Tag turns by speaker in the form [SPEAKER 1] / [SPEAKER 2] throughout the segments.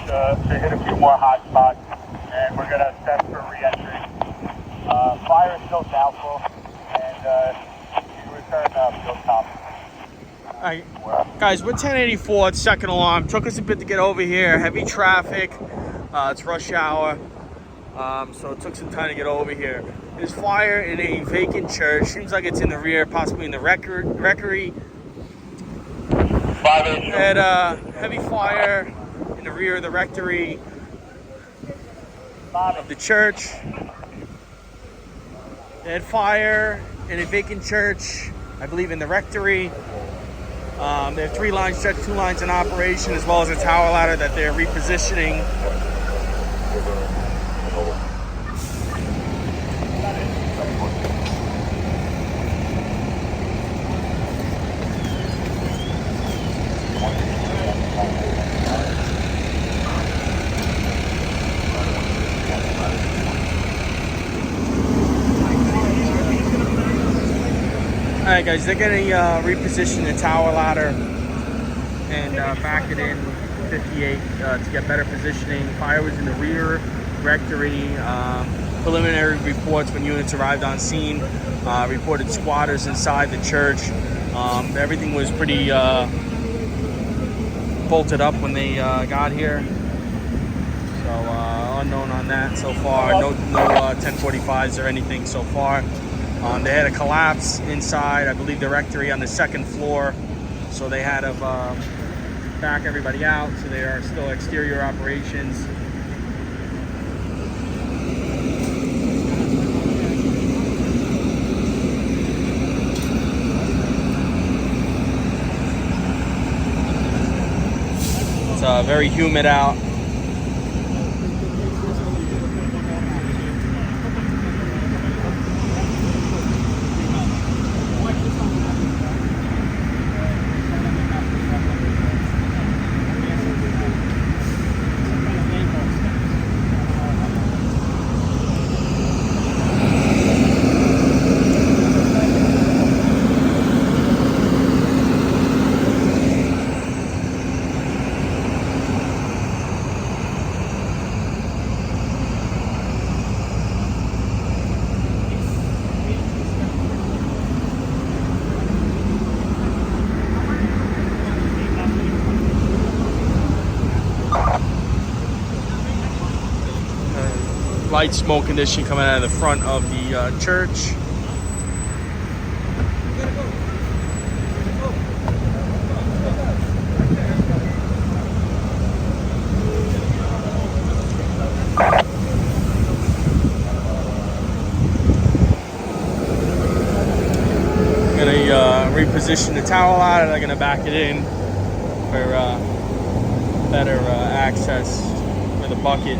[SPEAKER 1] to hit a few more hot spots, and we're going to assess for re-entry. Fire is still doubtful, and you return field top.
[SPEAKER 2] All right, guys, we're 1084, second alarm. Took us a bit to get over here. Heavy traffic. It's rush hour, so it took some time to get over here. There's fire in a vacant church. Seems like it's in the rear, possibly in the rectory. Had heavy fire in the rear of the rectory of the church. They had fire in a vacant church, I believe in the rectory. They have 3 lines checked, 2 lines in operation, as well as a tower ladder that they're repositioning. Alright guys, they're going to reposition the tower ladder and back it in 58 to get better positioning. Fire was in the rear rectory. Preliminary reports when units arrived on scene reported squatters inside the church. Everything was pretty bolted up when they got here. So unknown on that so far. No 1045s or anything so far. They had a collapse inside, I believe, the rectory on the 2nd floor. So they had to back everybody out. So they are still exterior operations. It's very humid out. Light smoke condition coming out of the front of the church. Gonna reposition the tower ladder. They're gonna back it in for better access for the bucket.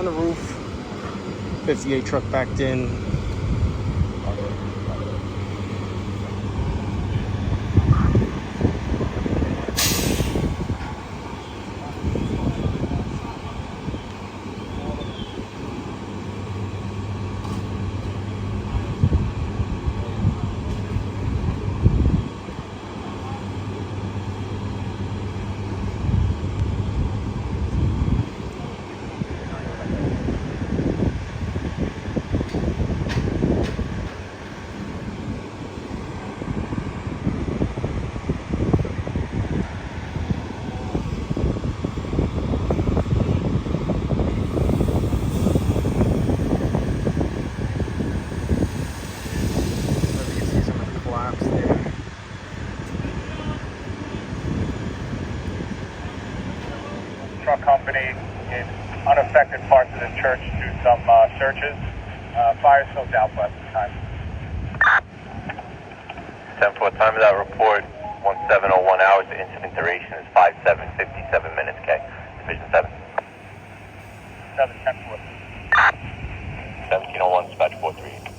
[SPEAKER 2] the roof. 58 truck backed in.
[SPEAKER 1] Truck company in unaffected parts of the church do some searches. Fire still doubtful at this time.
[SPEAKER 3] 10-4, time of that report, 1701 hours. The incident duration is 57 minutes, okay? Division 7.
[SPEAKER 1] 7-10-4.
[SPEAKER 3] 1701, dispatch 438.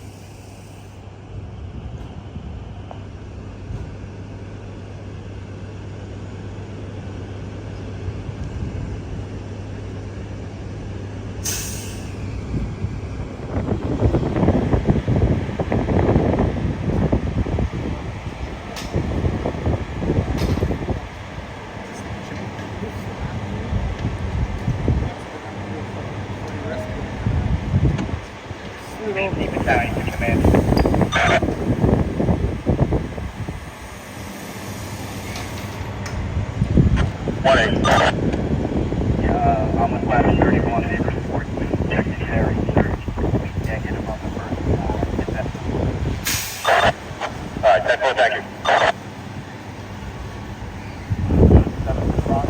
[SPEAKER 1] Battalion to command. I'm with ladder 31. They report secondary search. Negative on the first investigation.
[SPEAKER 3] Alright, 10-4, thank you.
[SPEAKER 1] 7 Bronx.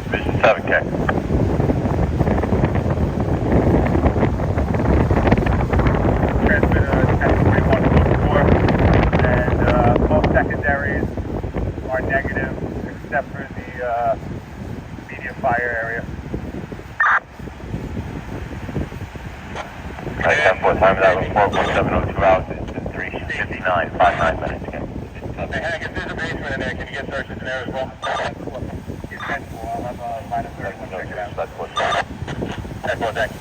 [SPEAKER 3] Division 7, okay.
[SPEAKER 1] Transmit 10-41-4, and both secondaries are negative except for the immediate fire area.
[SPEAKER 3] Alright, 10-4, time of that report, 1702 hours. Incident duration 59 minutes, okay?
[SPEAKER 1] Okay, Hank, if there's a basement in there, can you get searches in there as well? It's 10-4, I'll have ladder 31 check it out.
[SPEAKER 3] That's what's 10-4, thank you.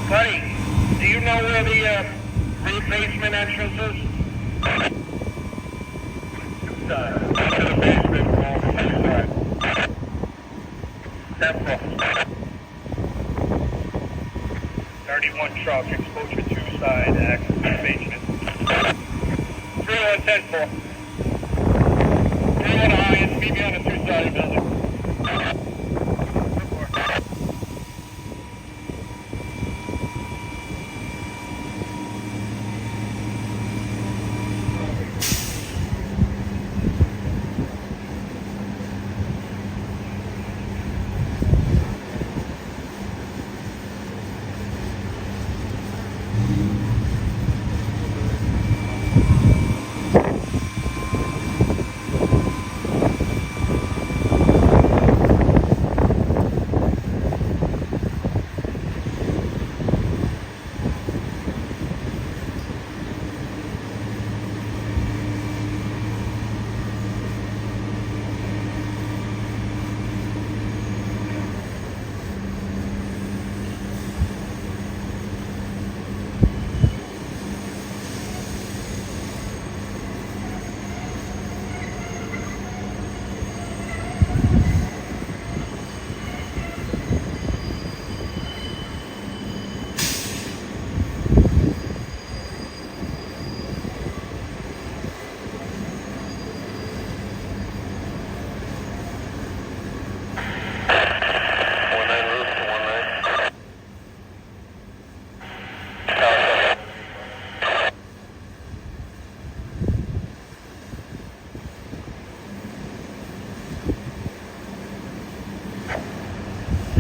[SPEAKER 1] Buddy, do you know where the basement entrance is? To the basement, on the east side. 10-4. 31 truck, exposure 2 side, access to the basement. 31-10-4. 31 Hines, meet me on the 2-sided building.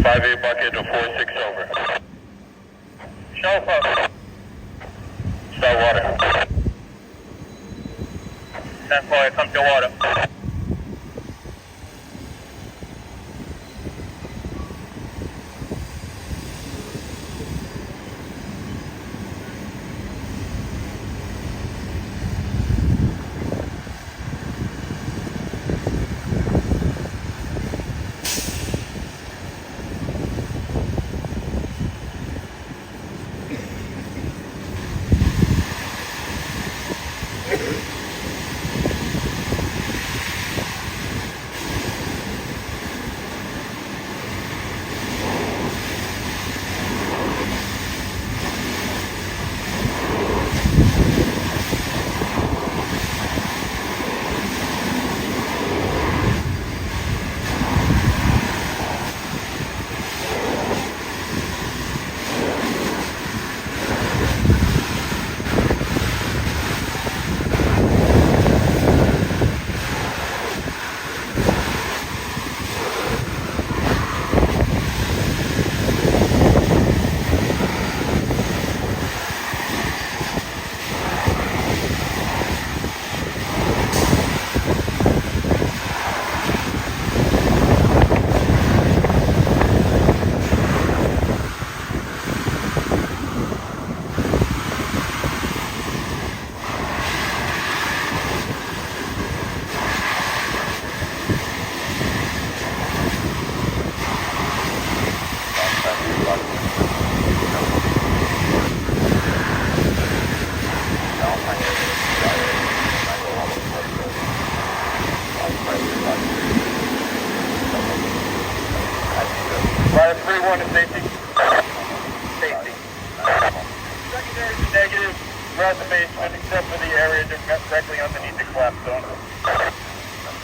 [SPEAKER 3] 5-8 bucket to 4-6 over.
[SPEAKER 1] Show folks.
[SPEAKER 3] Start water.
[SPEAKER 1] 10-4, come to water. Fire 3-1 to safety. Safety. Secondary is negative throughout the basement except for the area directly underneath the collapse zone.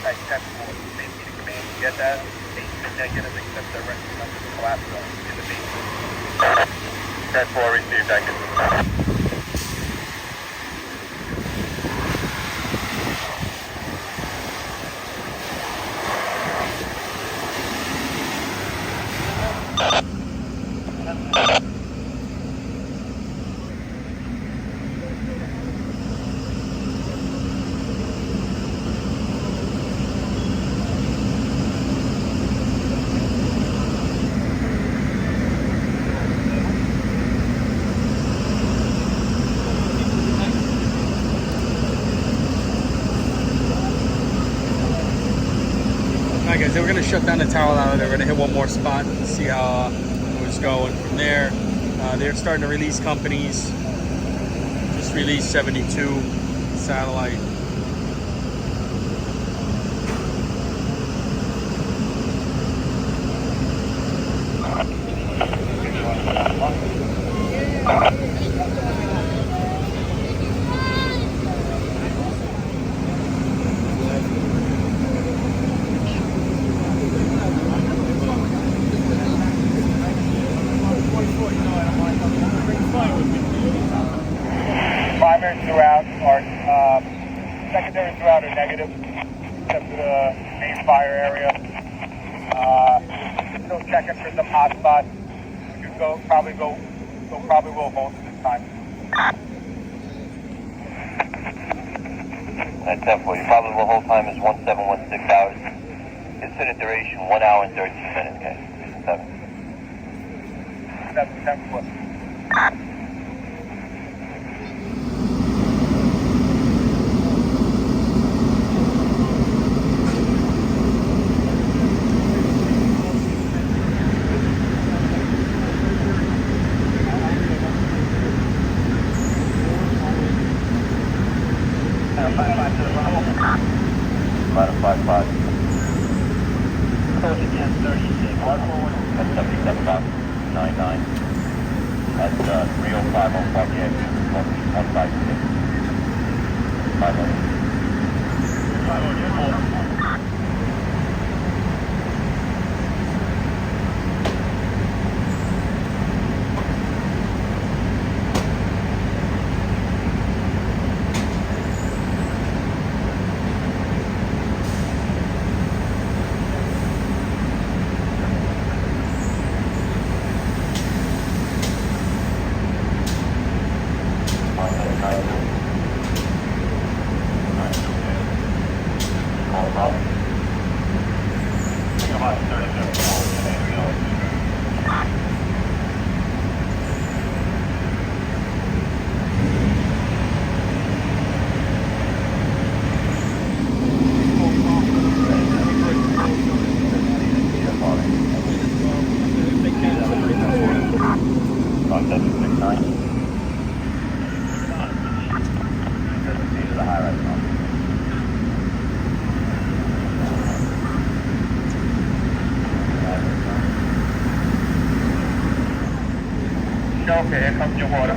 [SPEAKER 1] That's 10-4. Safety to command. You get that? Basement negative except directly under the collapse zone in the basement.
[SPEAKER 3] 10-4 received, active.
[SPEAKER 2] Alright guys, they were going to shut down the tower ladder. They were going to hit one more spot and see how it was going from there. They're starting to release companies. Just released 72 satellite.
[SPEAKER 1] Primaries throughout are secondary throughout are negative, except for the main fire area. Still checking for some hot spots. We could probably will both at this time.
[SPEAKER 3] That's 10-4. Your probable hold time is 1716 hours. Considered duration 1 hour and 13 minutes, okay? 7.
[SPEAKER 1] That's 10-4.
[SPEAKER 3] About a 5-5. Close again, 36. That's 77.99. That's 305 on Vacant, 156. 500.
[SPEAKER 1] Okay, here comes your water.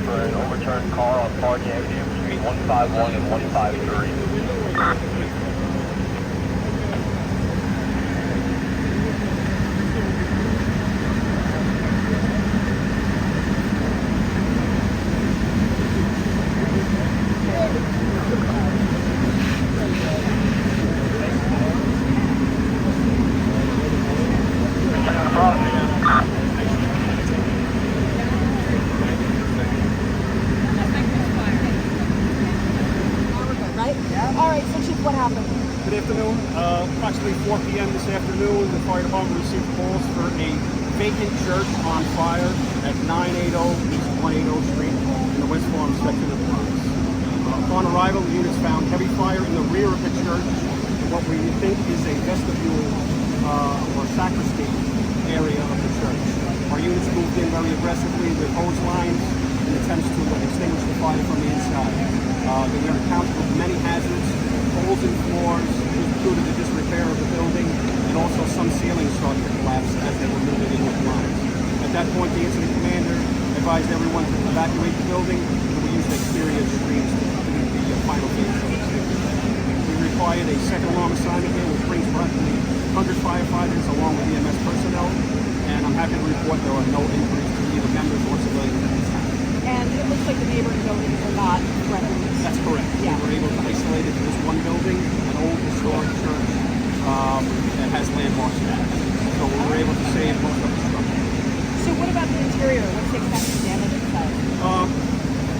[SPEAKER 3] For an overturned car on Park Avenue between 151 and 153.
[SPEAKER 4] Alright, so Chief, what happened?
[SPEAKER 5] Good afternoon. Approximately 4 p.m. this afternoon, the fire department received calls for a vacant church on fire at 980 East 180 Street in the West Farm section of the Bronx. Upon arrival, the units found heavy fire in the rear of the church, in what we think is a vestibule or sacristy area of the church. Our units moved in very aggressively with hose lines in attempts to extinguish the fire from the inside. They were encountered with many hazards, holes in floors due to the disrepair of the building, and also some ceilings started to collapse as they were moving in with lines. At that point, the incident commander advised everyone to evacuate the building, and we used exterior screens to complete the final phase of the extinguishment. We required a second alarm assignment here, which brings approximately 100 firefighters along with EMS personnel, and I'm happy to report there are no injuries to either members or civilians at this time.
[SPEAKER 4] And it looks like the neighboring buildings are not threatened.
[SPEAKER 5] That's correct.
[SPEAKER 4] Yeah.
[SPEAKER 5] We were able to isolate it to this one building, an old historic church that has landmark status. So we were able to save most of the structure.
[SPEAKER 4] So what about the interior? What's the exact damage inside?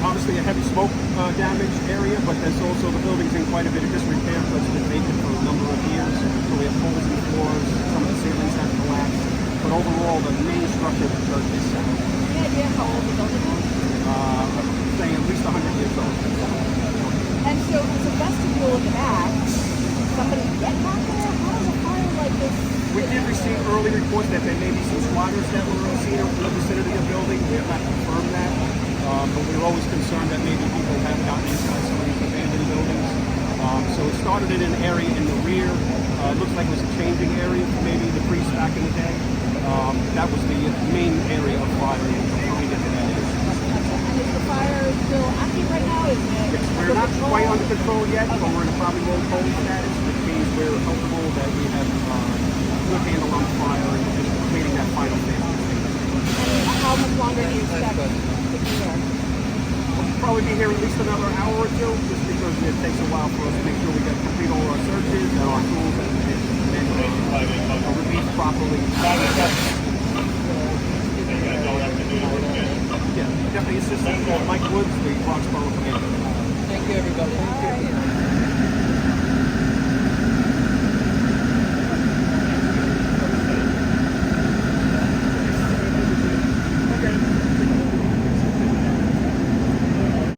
[SPEAKER 5] Obviously a heavy smoke damage area, but there's also the building's in quite a bit of disrepair because it's been vacant for a number of years. So we have holes in the floors, some of the ceilings have collapsed. But overall, the main structure of the church is sound.
[SPEAKER 4] Any idea how old the building is?
[SPEAKER 5] I'm saying at least 100 years old.
[SPEAKER 4] And so there's a vestibule in the back. Somebody get back there? How does a fire like this?
[SPEAKER 5] We did receive early reports that there may be some squatters that were seen in the vicinity of the building. We have not confirmed that, but we were always concerned that maybe people have gotten inside some of these abandoned buildings. So it started in an area in the rear. It looks like it was a changing area for maybe the priests back in the day. That was the main area of fire behind it.
[SPEAKER 4] And is the fire still active right now? Is it
[SPEAKER 5] We're not quite under control yet, but we're in a probably low cold status, which means we're hopeful that we have good handle on fire and just completing that final phase.
[SPEAKER 4] And how much longer do you expect to be there?
[SPEAKER 5] We'll probably be here at least another hour or two, just because it takes a while for us to make sure we get complete all our searches and our tools and released properly. Yeah, Deputy Assistant Mike Woods, the Bronx Borough Commander.
[SPEAKER 2] Thank you, everybody.
[SPEAKER 4] All right.